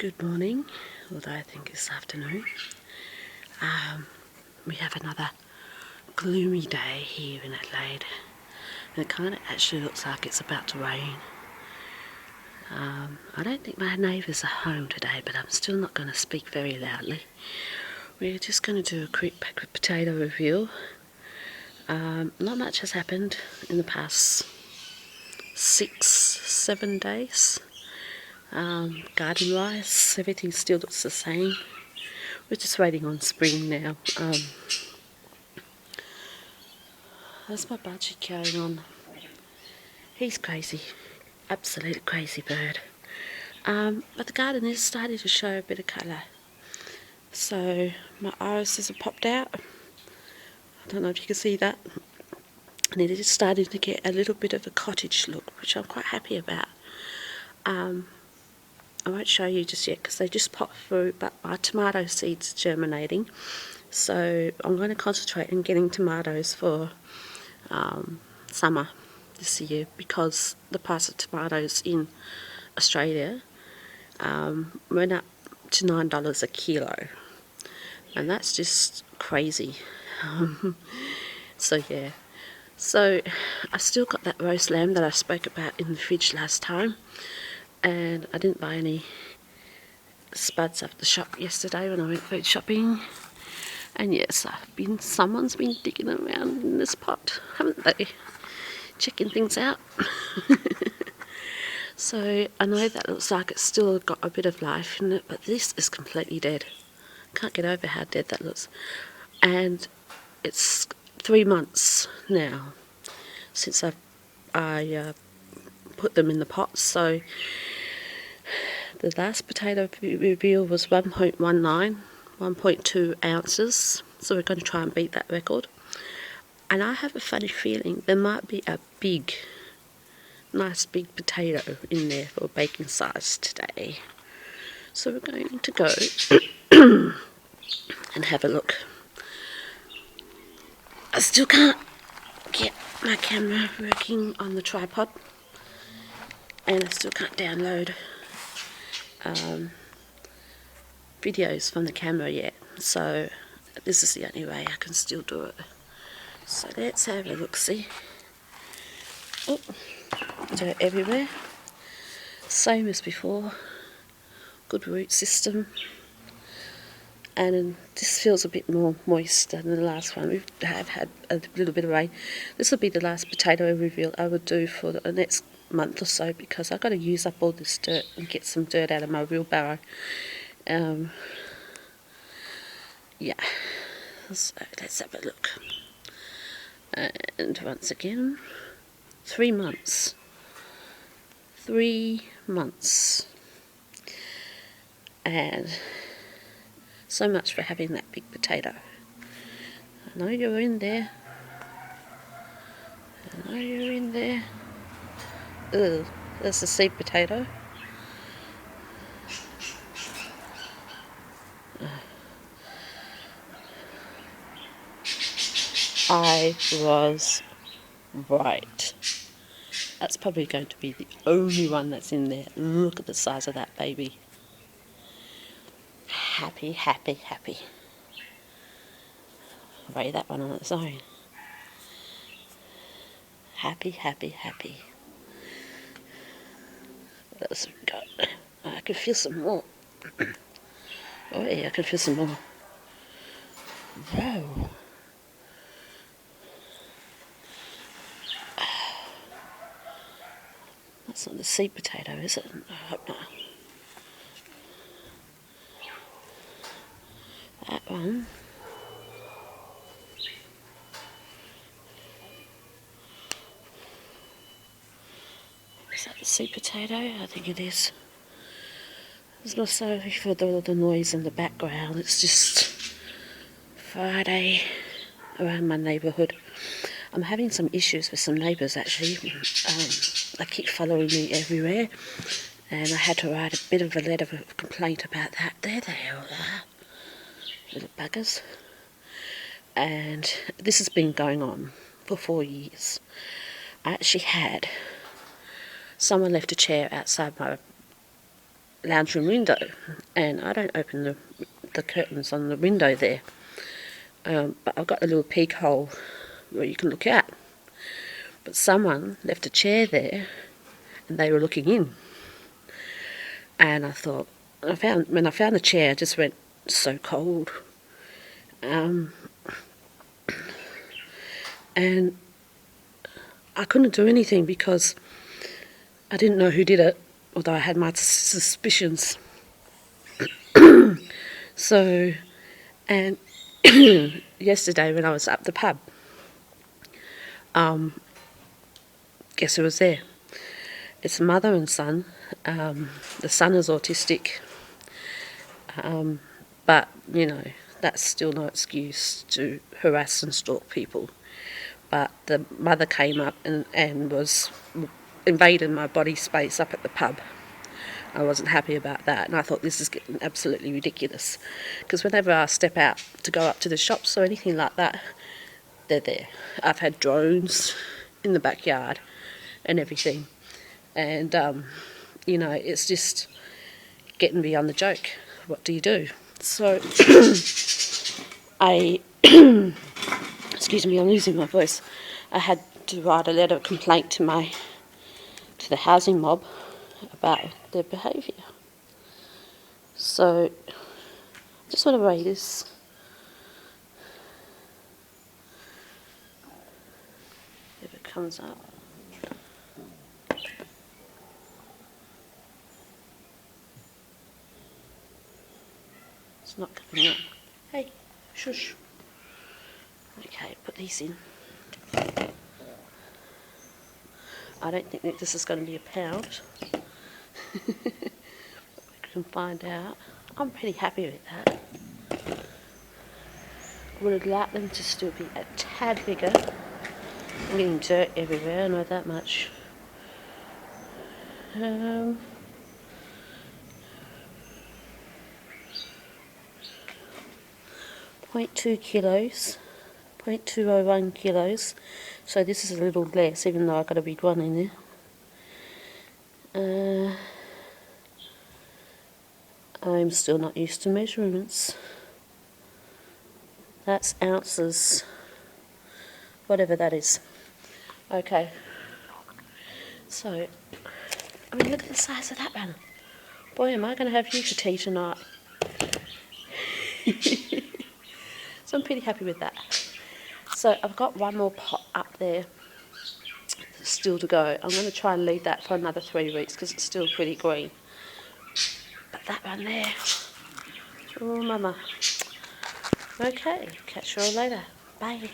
Good morning, although I think it's afternoon. We have another gloomy day here in Adelaide. And it kind of actually looks like it's about to rain. I don't think my neighbours are home today, but I'm still not going to speak very loudly. We're just going to do a quick pack of potato review. Not much has happened in the past 6-7 days. Garden wise, everything still looks the same. We're just waiting on spring now. There's my budgie carrying on. He's crazy, absolute crazy bird. But the garden is starting to show a bit of colour. So my irises have popped out. I don't know if you can see that. And it is starting to get a little bit of a cottage look, which I'm quite happy about. I won't show you just yet because they just popped through, but my tomato seeds are germinating. So I'm going to concentrate on getting tomatoes for summer this year, because the price of tomatoes in Australia went up to $9 a kilo, and that's just crazy. So yeah, so I still got that roast lamb that I spoke about in the fridge last time, and I didn't buy any spuds at the shop yesterday when I went food shopping. And yes, someone's been digging around in this pot, haven't they? Checking things out. So I know that looks like it's still got a bit of life in it, but this is completely dead. Can't get over how dead that looks. And it's 3 months now since I put them in the pots. So the last potato reveal was 1.2 ounces. So we're going to try and beat that record. And I have a funny feeling there might be a nice big potato in there for baking size today. So we're going to go and have a look. I still can't get my camera working on the tripod, and I still can't download videos from the camera yet. So this is the only way I can still do it. So let's have a look-see. Oh, dirt everywhere. Same as before. Good root system. And this feels a bit more moist than the last one. We have had a little bit of rain. This will be the last potato reveal I would do for the next month or so, because I've got to use up all this dirt and get some dirt out of my wheelbarrow. Yeah, so let's have a look. And once again, 3 months. 3 months. And so much for having that big potato. I know you're in there. I know you're in there. Ugh, there's the seed potato. I was right. That's probably going to be the only one that's in there. Look at the size of that baby. Happy, happy, happy. I'll rate that one on its own. Happy, happy, happy. What else have we got? Oh, I can feel some more. Oh yeah, I can feel some more. Whoa. That's not the seed potato, is it? I hope not. That one. Is that the seed potato? I think it is. It's not sorry for the noise in the background. It's just Friday around my neighbourhood. I'm having some issues with some neighbours actually. They keep following me everywhere, and I had to write a bit of a letter of complaint about that. There they all are, little buggers. And this has been going on for 4 years. I actually had someone left a chair outside my lounge room window, and I don't open the curtains on the window there, but I've got a little peek hole where you can look out. But someone left a chair there, and they were looking in. And I thought, when I found the chair, I just went, so cold. And I couldn't do anything because I didn't know who did it, although I had my suspicions. So, and yesterday when I was up the pub, guess who was there? It's mother and son. The son is autistic, but, you know, that's still no excuse to harass and stalk people. But the mother came up and was invading my body space up at the pub. I wasn't happy about that, and I thought, this is getting absolutely ridiculous, because whenever I step out to go up to the shops or anything like that, they're there. I've had drones in the backyard and everything, and you know, it's just getting beyond the joke. What do you do? So I excuse me, I'm losing my voice. I had to write a letter of complaint to the housing mob about their behaviour. So I just want to read this. If it comes up. It's not coming up. Hey, shush. Okay, put these in. I don't think that this is going to be a pound. We can find out. I'm pretty happy with that. I would have liked them to still be a tad bigger. I'm getting dirt everywhere, I know that much. 0.2 kilos, 0.201 kilos, so this is a little less, even though I've got a big one in there. I'm still not used to measurements. That's ounces, whatever that is. Okay, so, I mean, look at the size of that one. Boy, am I going to have you for tea tonight. So I'm pretty happy with that. So I've got one more pot up there still to go. I'm going to try and leave that for another 3 weeks because it's still pretty green. But that one there, oh mama. Okay, catch you all later. Bye.